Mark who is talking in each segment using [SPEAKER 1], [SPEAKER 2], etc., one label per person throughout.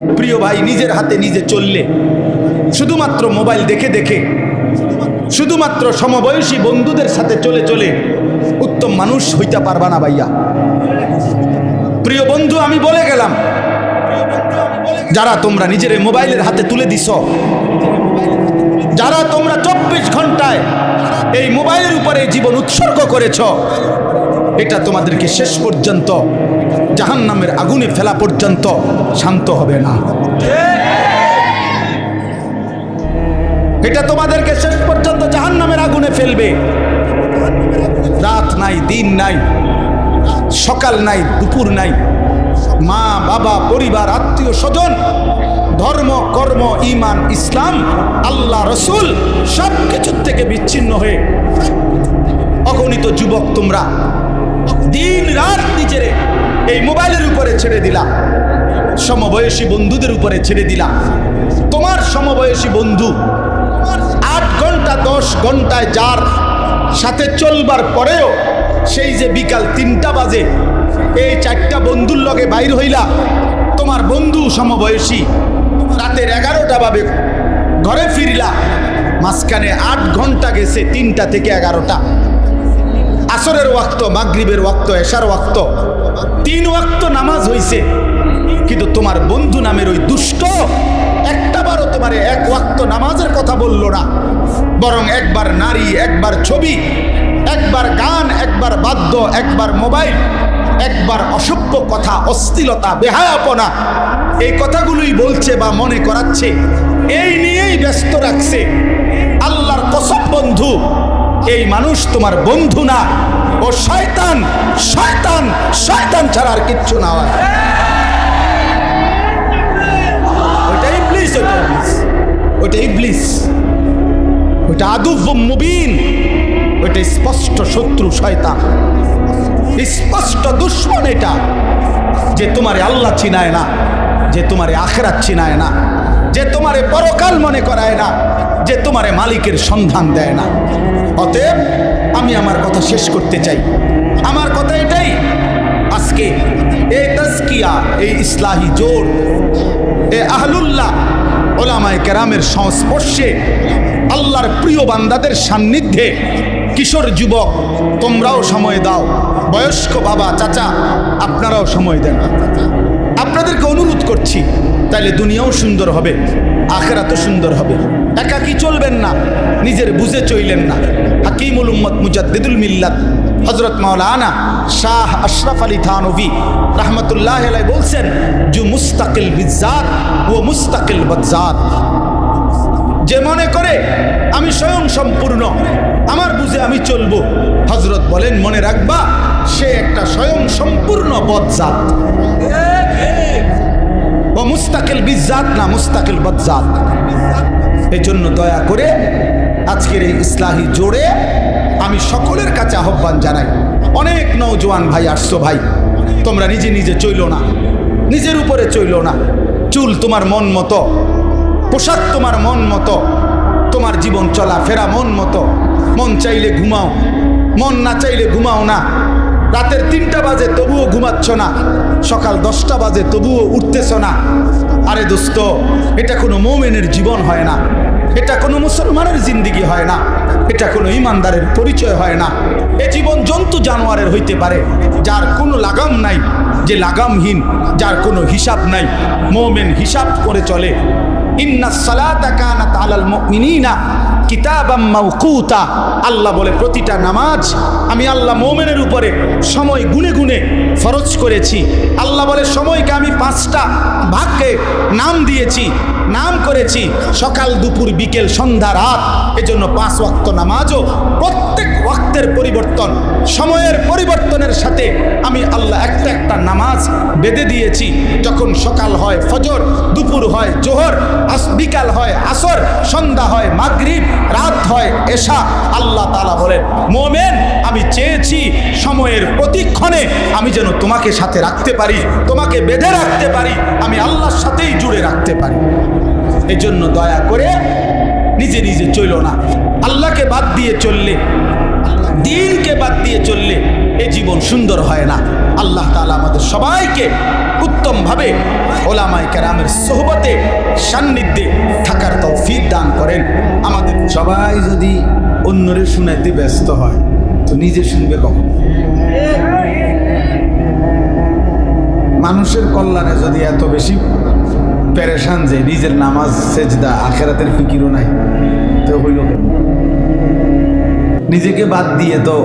[SPEAKER 1] প্রিয় ভাই, নিজের হাতে নিজে চললে, শুধুমাত্র মোবাইল দেখে দেখে, শুধুমাত্র সমবয়সী বন্ধুদের সাথে চলে চলে উত্তম মানুষ হইতে পারবা না ভাইয়া। প্রিয় বন্ধু, আমি বলে গেলাম, যারা তোমরা নিজের মোবাইলের হাতে তুলে দিছ, যারা তোমরা 24 ঘন্টায় এই মোবাইলের উপরে জীবন উৎসর্গ করেছ, এটা তোমাদেরকে শেষ পর্যন্ত জাহান্নামের আগুনে ফেলা পর্যন্ত শান্ত হবে না। এটা তোমাদেরকে শেষ পর্যন্ত জাহান্নামের আগুনে ফেলবে। রাত নাই, দিন নাই, সকাল নাই, দুপুর নাই, মা বাবা, পরিবার, আত্মীয় স্বজন, ধর্ম, কর্ম, ঈমান, ইসলাম, আল্লাহ, রসুল সব কিছুর থেকে বিচ্ছিন্ন হয়ে অগণিত যুবক তোমরা দিন রাত নিজের এই মোবাইলের উপরে ছেড়ে দিলা, সমবয়সী বন্ধুদের উপরে ছেড়ে দিলা। তোমার সমবয়সী বন্ধু 8 ঘন্টা 10 ঘন্টায় যার সাথে চলবার পরেও সেই যে বিকাল 3টা বাজে এই 4টা বন্ধুর লগে বাইর হইলা, তোমার বন্ধু সমবয়সী রাতের 11টা বাজে ঘরে ফিরলা, মাঝখানে 8 ঘন্টা গেছে, 3টা থেকে 11টা, আসরের ওয়াক্ত, মাগরিবের ওয়াক্ত, এশার ওয়াক্ত, 3 ওয়াক্ত নামাজ হইছে, কিন্তু তোমার বন্ধু নামের ওই দুষ্ট একটাবারও তোমার 1 ওয়াক্ত নামাজের কথা বলল না, বরং একবার নারী, একবার ছবি, একবার গান, একবার বাদ্য, একবার মোবাইল, একবার অসভ্য কথা, অশ্লীলতা, বেহায়াপনা, এই কথাগুলোই বলছে বা মনে করাচ্ছে, এই নিয়েই ব্যস্ত রাখছে। আল্লাহর কসম বন্ধু, এই মানুষ তোমার বন্ধু না, ও শয়তান, শয়তান, শয়তান ছাড়া আর কিচ্ছু না হয়। ওইটা ইবলিস, ওইটা ইবলিস, ওইটা আদুউম মুবিন, ওইটা স্পষ্ট শত্রু শয়তান, স্পষ্ট দুশমন এটা, যে তোমারে আল্লাহ চিনায় না, যে তোমারে আখিরাত চিনায় না, যে তোমারে পরকাল মনে করায় না, যে তোমারে মালিকের সন্ধান দেয় না। অতএব আমি আমার কথা শেষ করতে চাই। আমার কথা এটাই, আজকে এই তাজকিয়া, এই ইসলাহি জোর, এই আহলুল্লাহ ওলামায়ে কেরামের সংস্পর্শে, আল্লাহর প্রিয় বান্দাদের সান্নিধ্যে, কিশোর যুবক তোমরাও সময় দাও, বয়স্ক বাবা চাচা আপনারাও সময় দেন। আপনাদেরকে অনুরোধ করছি, তাইলে দুনিয়াও সুন্দর হবে, আখিরাতও সুন্দর হবে। একাকী চলবেন না, নিজের বুঝে চইলেন না। হাকিমুল উম্মত মুজাদ্দিদুল মিল্লাত হযরত মাওলানা শাহ আশরাফ আলী থানভী রাহমাতুল্লাহি আলাইহি বলছেন, জু মুস্তাকিল বিজাত ও মুস্তাকিল বদজাত, যে মনে করে আমি স্বয়ং সম্পূর্ণ, আমার বুঝে আমি চলবো, হযরত বলেন মনে রাখবা সে একটা স্বয়ং সম্পূর্ণ বদজাত। ও মুস্তাকিল বিজাত না, মুস্তাকিল বদজাত। এই জন্য দয়া করে আজকের এই ইসলাহি জোরে আমি সকলের কাছে আহ্বান জানাই। অনেক নওজোয়ান ভাই আসছো, ভাই তোমরা নিজে নিজে চইলো না, নিজের উপরে চইলো না। চুল তোমার মন মতো, পোশাক তোমার মন মতো, তোমার জীবন চলা ফেরা মন মতো, মন চাইলে ঘুমাও, মন না চাইলে ঘুমাও না। রাতের 3টা বাজে তবুও ঘুমাচ্ছ না, সকাল 10টা বাজে তবুও উঠতেছ না। আরে দোস্ত, এটা কোনো মুমিনের জীবন হয় না, এটা কোনো মুসলমানের জিন্দিগি হয় না, এটা কোনো ইমানদারের পরিচয় হয় না। এ জীবন জন্তু জানোয়ারের হইতে পারে, যার কোনো লাগাম নাই, যে লাগামহীন, যার কোনো হিসাব নাই। মুমিন হিসাব করে চলে। ইন্নাস সালাতা কানাত আলাল মুমিনিনা কিতাবাম মাওকুতা, আল্লাহ বলে প্রতিটা নামাজ আমি আল্লাহ মুমিনের উপরে সময় গুনে গুনে ফরজ করেছি। আল্লাহ বলে সময়কে আমি 5টা ভাগে নাম দিয়েছি, নাম করেছি, সকাল, দুপুর, বিকেল, সন্ধ্যা, রাত। এজন্য 5 ওয়াক্ত নামাজও প্রত্যেক ওয়াক্তের পরিবর্তন, সময়ের পরিবর্তনের সাথে আমি আল্লাহ একটা একটা নামাজ বেঁধে দিয়েছি। যখন সকাল হয় ফজর, দুপুর হয় জোহর, বিকাল হয় আসর, সন্ধ্যা হয় মাগরিব, রাত হয় এশা। আল্লাহ তাআলা বলেন, মুমিন আমি চেয়েছি সময়ের প্রতিক্ষণে আমি যেন তোমাকে সাথে রাখতে পারি, তোমাকে বেঁধে রাখতে পারি, আমি আল্লাহর সাথেই জুড়ে রাখতে পারি। এজন্য দয়া করে নিজে নিজে চইল না। আল্লাহকে বাদ দিয়ে চললে, দিনকে বাদ দিয়ে চললে এ জীবন সুন্দর হয় না। আল্লাহ তাআলা আমাদের সবাইকে উত্তমভাবে ওলামায়ে কেরামের সোহবতে সান্নিধ্যে থাকার তৌফিক দান করেন। আমাদের সবাই যদি অন্যরে শুনাইতে ব্যস্ত হয় তো নিজে শুনবে কখন? মানুষের কল্যাণে যদি এত বেশি পেরেশান যে নিজের নামাজ সেজদা আখেরাতের ফিকিরও নাই তো হইল কেন? নিজেকে বাদ দিয়ে তো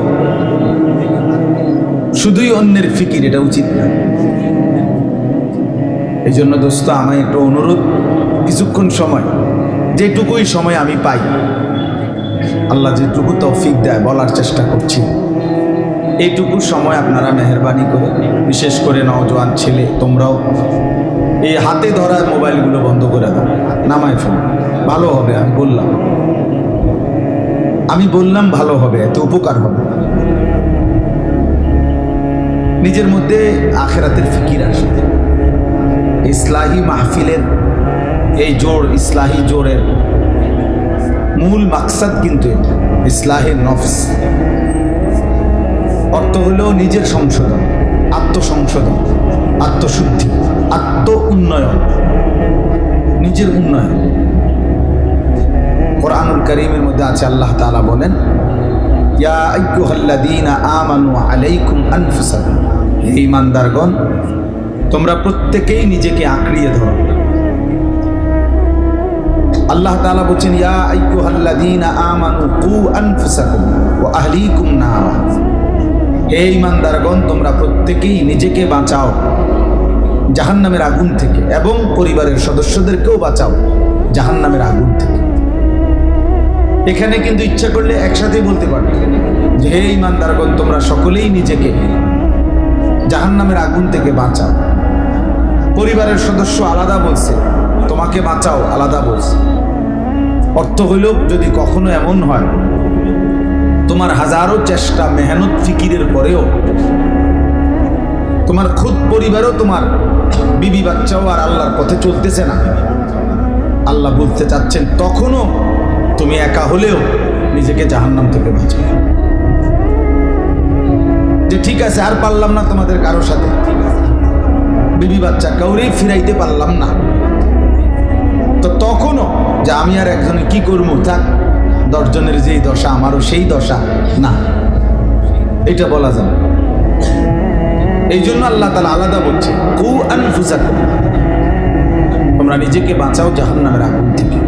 [SPEAKER 1] শুধুই অন্যের ফিকির, এটা উচিত না। এই জন্য দোস্ত আমার একটা অনুরোধ, কিছুক্ষণ সময়, যেটুকুই সময় আমি পাই, আল্লাহ যেটুকু তৌফিক দেয় বলার চেষ্টা করছি, এইটুকু সময় আপনারা মেহরবানি করে, বিশেষ করে নওজোয়ান ছেলে তোমরাও এই হাতে ধরা মোবাইলগুলো বন্ধ করে দাও, নামায় ফেলো, ভালো হবে। আমি বললাম ভালো হবে, এতে উপকার হবে। নিজের মধ্যে আখেরাতের ফিকির আসে। ইসলাহি মাহফিলের এই জোর, ইসলাহি জোরের মূল মাকসাদ কিন্তু এটা, ইসলাহের নফস। অর্থ হলো নিজের সংশোধন, আত্মসংশোধন, আত্মশুদ্ধি, আত্ম উন্নয়ন, নিজের উন্নয়ন। কুরআনুল কারীমের মধ্যে আছে, আল্লাহ তাআলা বলেন, ইয়া আইয়ুহাল্লাযীনা আমানু আলাইকুম আনফুসাকুম, হে ঈমানদারগণ তোমরা প্রত্যেকেই নিজেকে আঁকড়িয়ে ধরো। আল্লাহ তাআলা বলেন, ইয়া আইয়ুহাল্লাযীনা আমানু কু আনফুসাকুম ওয়া আহলিকুম নারা, হে ঈমানদারগণ তোমরা প্রত্যেকেই নিজেকে বাঁচাও জাহান্নামের আগুন থেকে এবং পরিবারের সদস্যদেরকেও বাঁচাও জাহান্নামের আগুন থেকে। এখানে কিন্তু ইচ্ছা করলে একসাথেই বলতে পারবে যে হে ঈমানদারগণ তোমরা সকলেই নিজেকে জাহান্নামের আগুন থেকে বাঁচাও। পরিবারের সদস্য আলাদা বলছে, তোমাকে বাঁচাও আলাদা বলছে। অর্থ হইল যদি কখনো এমন হয় তোমার হাজারো চেষ্টা মেহনত ফিকিরের পরেও তোমার খুদ পরিবারও, তোমার বিবি বাচ্চাও আর আল্লাহর পথে চলতেছে না, আল্লাহ বলতে চাচ্ছেন তখনও তুমি একা হলেও নিজেকে জাহান্নাম থেকে বাঁচাও। যে ঠিক আছে আর পারলাম না তোমাদের কারোর সাথে, বিবি বাচ্চা কাউরেই ফিরাইতে পারলাম না, তো তখনও যে আমি আর একজনে কি করবো, থাক 10 জনের যেই দশা আমারও সেই দশা, না, এটা বলা যাবে। এই জন্য আল্লাহ তাআলা আলাদা বলছে, কু আনফুসাকুম, তোমরা নিজেকে বাঁচাও জাহান্নামের আগুন থেকে।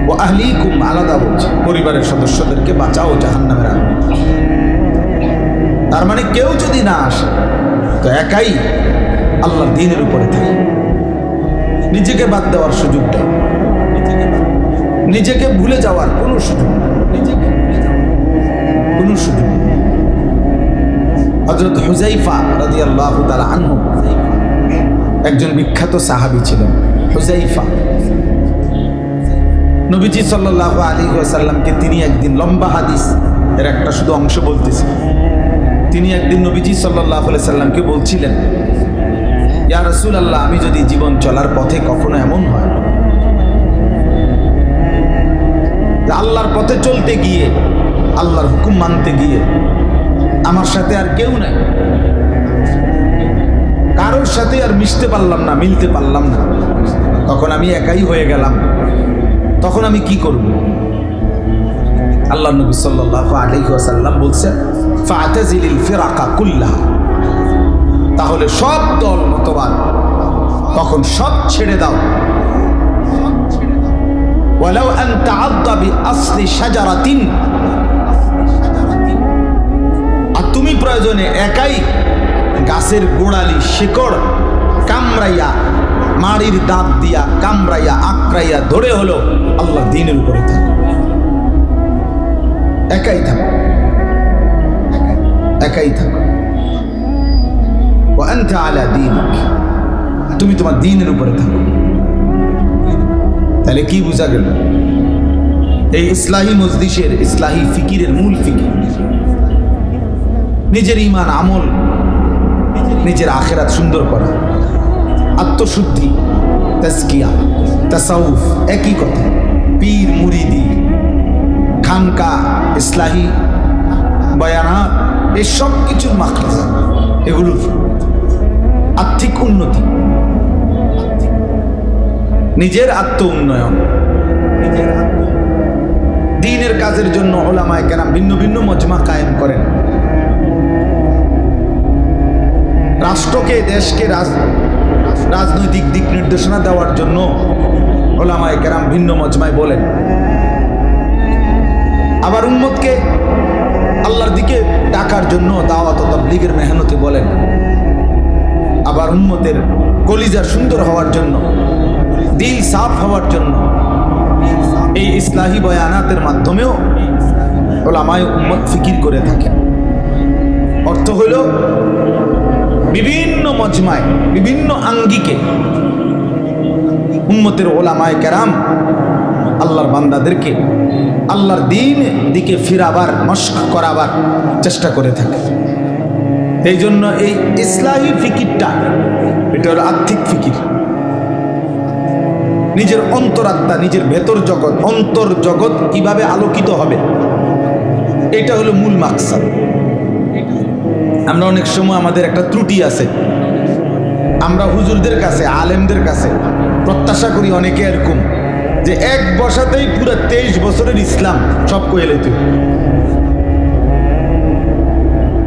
[SPEAKER 1] ও আহলিকুম, আলাদা বলছে, পরিবারের সদস্যদেরকে বাঁচাও জাহান্নামের আগুন। তার মানে কেউ যদি না আসে তো একাই আল্লাহর দ্বীনের উপরে থাকে। নিজেকে বাদ দেওয়ার সুযোগটা, নিজেকে ভুলে যাওয়ার কোনো সুযোগ, কোনো সুযোগ। হযরত হুযায়ফা রাদিয়াল্লাহু তাআলা আনহু একজন বিখ্যাত সাহাবী ছিলেন। হুযায়ফা নবীজি সাল্লাল্লাহু আলাইহি ওয়াসাল্লামকে তিনি একদিন, লম্বা হাদিস এর একটা শুধু অংশ বলতেছি, তিনি একদিন নবীজি সাল্লাল্লাহু আলাইহি ওয়াসাল্লামকে বলছিলেন, ইয়া রাসূলুল্লাহ আমি যদি জীবন চলার পথে কখনো এমন হয় আল্লাহর পথে চলতে গিয়ে, আল্লাহর হুকুম মানতে গিয়ে আমার সাথে আর কেউ নাই, কারোর সাথে আর মিশতে পারলাম না, মিলতে পারলাম না, তখন আমি একাই হয়ে গেলাম, তখন আমি কি করব? আল্লাহ নবী সাল্লাল্লাহু আলাইহি ওয়াসাল্লাম বলছেন, ফাতাজিলিল ফিরাকা কুল্লাহা, তাহলে সব দল মতবাদ তখন সব ছেড়ে দাও। ওয়ালাউ আন তাআদ্দা বিআসলি শাজারাতিন, আর তুমি প্রয়োজনে একাই গাছের গোড়ালি শিকড় কামড়াইয়া, মাড়ির দাঁত দিয়া কামড়াইয়া আঁকড়াইয়া ধরে হলো আল্লাহ দ্বীনের উপরে থাকো, একাই থাকো, একাই থাকো। ওয়া আনতা আলা দীনিক, তুমি তোমার দ্বীনের উপরে থাকো। তাহলে কি বোঝা গেল? এই ইসলাহি মজলিসের, ইসলাহি ফিকিরের মূল ফিকির নিজের ঈমান আমল, নিজের আখিরাত সুন্দর করা, আত্মশুদ্ধি, তাজকিয়া, তাসাউফ একই কথা। পীর মুরিদি, খানকা, ইসলাহি বয়ানাত এই সব কিছুর মাখরাজ, এগুলোর আর্থিক উন্নতি, নিজের আত্ম উন্নয়ন, দ্বীনের কাজের জন্য উলামায়ে কেরাম ভিন্ন ভিন্ন মজমা কায়েম করেন। রাষ্ট্রকে, দেশকে রাজনৈতিক দিক নির্দেশনা দেওয়ার জন্য উলামায়ে কেরাম ভিন্ন মজমায় বলেন। আবার উম্মতকে আল্লাহর দিকে ডাকার জন্য দাওয়াত ও তাবলীগের মেহনতে বলেন। আবার উম্মতের কলিজা সুন্দর হওয়ার জন্য, দিল সাফ হওয়ার জন্য এই ইসলাহি বয়ানাতের মাধ্যমেও উলামায়ে উম্মত ফিকির করে থাকেন। অর্থ হইল বিভিন্ন মজমায়, বিভিন্ন আঙ্গিকে উম্মতের উলামায়ে কেরাম আল্লাহর বান্দাদেরকে আল্লাহর দ্বীন দিকে ফিরাবার, মশক করাবার চেষ্টা করে থাকে। এই জন্য এই ইসলাহি ফিকিরটা, এটা হলো আর্থিক ফিকির। নিজের অন্তরাত্মা, নিজের ভেতর জগৎ, অন্তর জগৎ কিভাবে আলোকিত হবে, এটা হলো মূল মাকসাদ। আমরা অনেক সময় আমাদের একটা ত্রুটি আছে, আমরা হুজুরদের কাছে, আলেমদের কাছে প্রত্যাশা করি, অনেকে এরকম যে এক বসাতেই পুরো 23 বছরের ইসলাম সব কয়ে লইতে,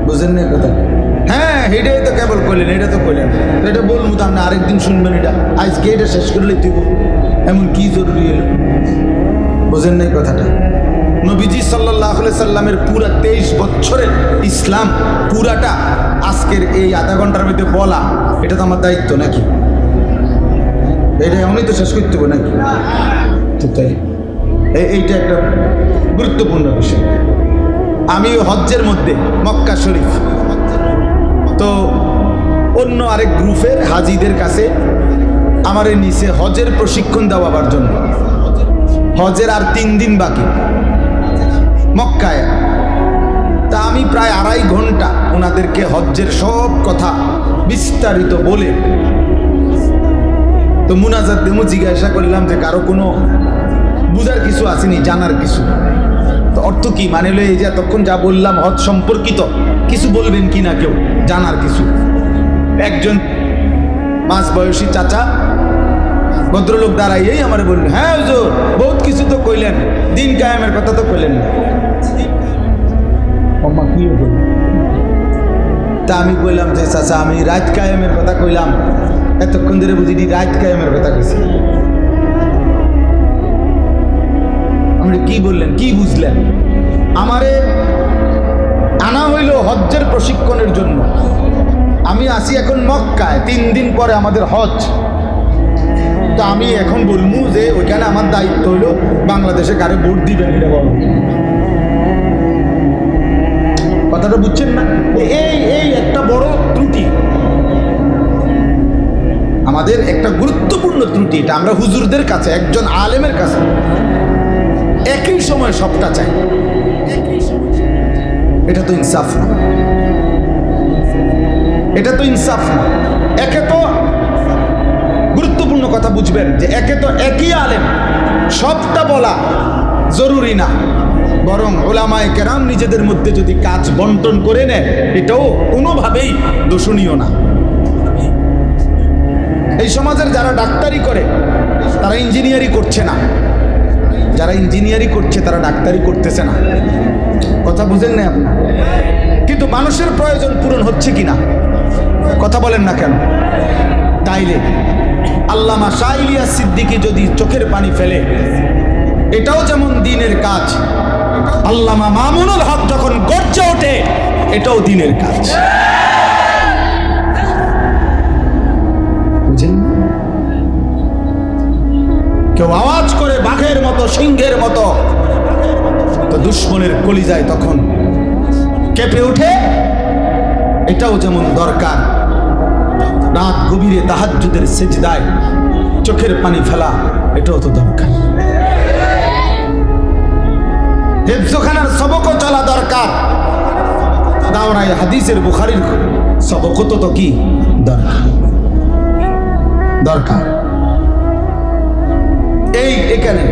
[SPEAKER 1] বুঝেন না কথা? হ্যাঁ, এটাই তো কেবল কইলেন, এটা তো কইলেন, এটা বলবো তো আপনি আরেকদিন শুনবেন, এটা আজকে এটা শেষ করে লইতে, এমন কি জরুরি এলো? বুঝেন না কথাটা? নবীজি সাল্লাল্লাহু আলাইহি সাল্লামের পুরা 23 বছরের ইসলাম পুরাটা আজকের এই আধা ঘন্টার মধ্যে বলা, এটা তো আমার দায়িত্ব নাকি? এটা এমনই তো শেষ করতে হবে নাকি? তো তাই এইটা একটা গুরুত্বপূর্ণ বিষয়। আমি হজ্জের মধ্যে মক্কা শরীফ, তো অন্য আরেক গ্রুপের হাজিদের কাছে আমার নিচে হজের প্রশিক্ষণ দেওয়ার জন্য, হজের আর 3 দিন বাকি মক্কায়। তা আমি প্রায় 2.5 ঘন্টা ওনাদেরকে হজ্জের সব কথা বিস্তারিত বলে, তো মুনাজাত দেমো জিজ্ঞাসা করলাম যে কারো কোনো বুঝার কিছু আসেনি, জানার কিছু? তো অর্থ কি মানে হলো এই যে এতক্ষণ যা বললাম হজ সম্পর্কিত কিছু বলবেন কি না কেউ, জানার কিছু? একজন মাঝ বয়সী চাচা ভদ্রলোক দাঁড়াইয়েই আমার বললেন, হ্যাঁ হুজুর বহুত কিছু তো কইলেন, দিন কায়েমের কথা তো কইলেন না। তা আমি বললাম যে চাচা আমি রাত কায়েমের কথা কইলাম, এতক্ষণ ধরে বুঝিনি রাত কায়েমের কথা কইছি। আপনি কি বললেন, কি বুঝলেন? আমারে আনা হইল হজ্জের প্রশিক্ষণের জন্য। আমি আসি এখন মক্কায়, 3 দিন পরে আমাদের হজ। তো আমি এখন বলবো যে ওইখানে আমার দায়িত্ব হইল বাংলাদেশে কারে ভোট দিবেন, এটা বলবো। কথাটা বুঝছেন না? এই একটা বড় ত্রুটি, আমাদের একটা গুরুত্বপূর্ণ ত্রুটি। এটা আমরা হুজুরদের কাছে, একজন আলেমের কাছে একই সময় সবটা চাই, এটা তো ইনসাফ না, এটা তো ইনসাফ না। একে তো গুরুত্বপূর্ণ কথা বুঝবেন যে একে তো একই আলেম, সবটা বলা জরুরি না, বরং উলামায়ে কেরাম নিজেদের মধ্যে যদি কাজ বন্টন করে নেয়, এটাও কোনোভাবেই দোষণীয় না। এই সমাজের যারা ডাক্তারি করে তারা ইঞ্জিনিয়ারি করছে না, যারা ইঞ্জিনিয়ারি করছে তারা ডাক্তারি করতেছে না। কথা বুঝেন না আপনার? কিন্তু মানুষের প্রয়োজন পূরণ হচ্ছে কিনা কথা বলেন না কেন? তাইলে আল্লামা শাহ ইলিয়াস সিদ্দিকী যদি চোখের পানি ফেলে, এটাও যেমন দ্বীনের কাজ। আল্লামা মামুনুল হক যখন গর্জে ওঠে, এটাও দ্বীনের কাজ। বুঝেন? কেউ আওয়াজ করে বাঘের মতো, সিংহের মতো, তো দুশ্মনের কলিজায় তখন কেঁপে ওঠে। এটাও যেমন দরকার, রাত গভীরে তাহাজ্জুদের সেজদায় চোখের পানি ফেলা, এটাও তো দরকার। হেফজখানার সবকও চলা দরকার, দাওরায়ে হাদিসের বুখারীর সবকও তো কি দরকার, দরকার। এখানে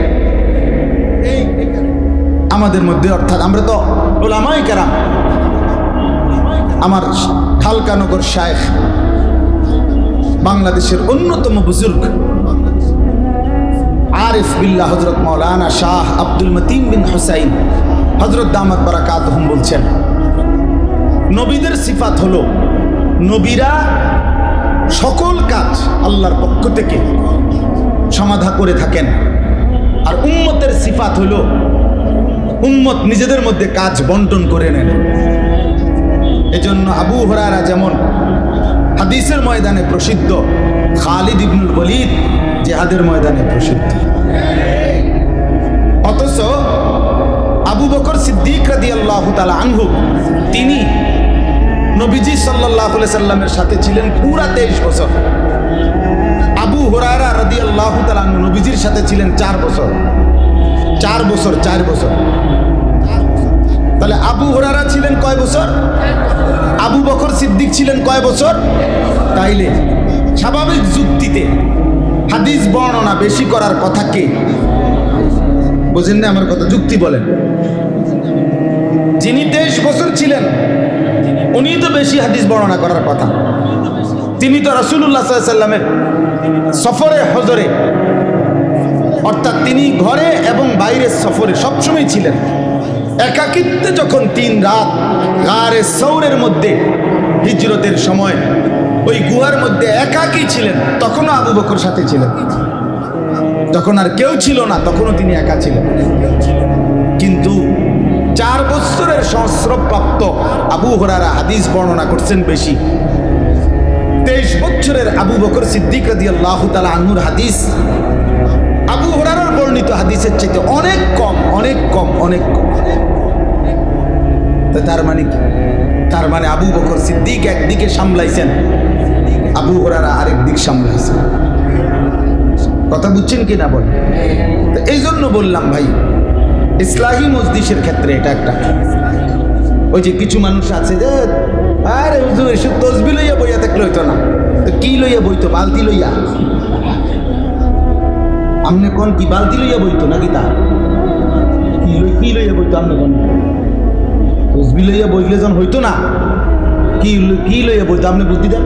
[SPEAKER 1] আমাদের মধ্যে, অর্থাৎ আমরা তো উলামায়ে কেরাম, আমার খালকানগর শায়েখ, বাংলাদেশের অন্যতম বুজুর্গ আরিফ বিল্লাহ হযরত মাওলানা শাহ আব্দুল মতিন বিন হুসাইন হযরত দামাত বারাকাতুহুম বলছেন, নবীদের সিফাত হলো নবীরা সকল কাজ আল্লাহর পক্ষ থেকে সমাধা করে থাকেন, আর উম্মতের সিফাত হলো উম্মত নিজেদের মধ্যে কাজ বন্টন করে নেন। এজন্য আবু হুরায়রা যেমন হাদিসের ময়দানে প্রসিদ্ধ, খালিদ ইবনুল ওয়ালিদ জিহাদের ময়দানে প্রসিদ্ধ। অথচ আবু বকর সিদ্দিক রাদিয়াল্লাহু তাআলা আনহু তিনি নবীজি সাল্লাল্লাহু আলাইহি সাল্লামের সাথে ছিলেন পুরা 23 বছর। আবু হুরায়রা রাদিয়াল্লাহু তাআলা আনহু নবীজির সাথে ছিলেন 4 বছর। 4 বছর। তাহলে আবু হুরায়রা ছিলেন কয় বছর? আবু বকর সিদ্দিক ছিলেন কয় বছর? তাইলে স্বাভাবিক যুক্তিতে হাদিস বর্ণনা বেশি করার কথা কে? বুঝেন না আমার কথা? যুক্তি বলেন। যিনি 23 বছর ছিলেন উনি তো বেশি হাদিস বর্ণনা করার কথা। তিনি তো রাসূলুল্লাহ সাল্লাল্লাহু আলাইহি সাল্লামের সফরে হজরে, অর্থাৎ তিনি ঘরে এবং বাইরের সফরে সবসময় ছিলেন। একাকিত্বে যখন 3 রাত গারে সৌরের মধ্যে হিজরতের সময় ওই গুহার মধ্যে একাকী ছিলেন, তখনও আবু বকর সাথে ছিলেন। যখন আর কেউ ছিল না তখনও তিনি একা ছিলেন। কিন্তু 4 বছরের সহস্রপ্রাপ্ত আবু হুরায়রা হাদিস বর্ণনা করছেন বেশি। 23 বছরের আবু বকর সিদ্দিক রাদিয়াল্লাহু তাআলা আনহুর হাদিস আবু হুরায়রার বর্ণিত হাদিসের চাইতে অনেক কম। তার মানে কি? তার মানে আবু বকর সিদ্দিক একদিকে সামলাইছেন, আবু হুরায়রা আরেক দিক সামলাইছেন। কথা বুঝছেন কি না বলেন? এই জন্য বললাম ভাই, ইসলাহি মজলিসের ক্ষেত্রে এটা একটা, ওই যে কিছু মানুষ আছে যে আরে হুজুর এসব তসবিহ লইয়া বইয়া থাকলে হইতো না, তো কি লইয়া বইতো? বালতি লইয়া। আমনে কোন কি বালতি লইয়া বইতো নাকি? তা কি লইয়া বইতো? আমনে কোন তসবিহ লইয়া বইলে যখন হইতো না, কি লইয়া বইতো? আপনি বুদ্ধি দেন।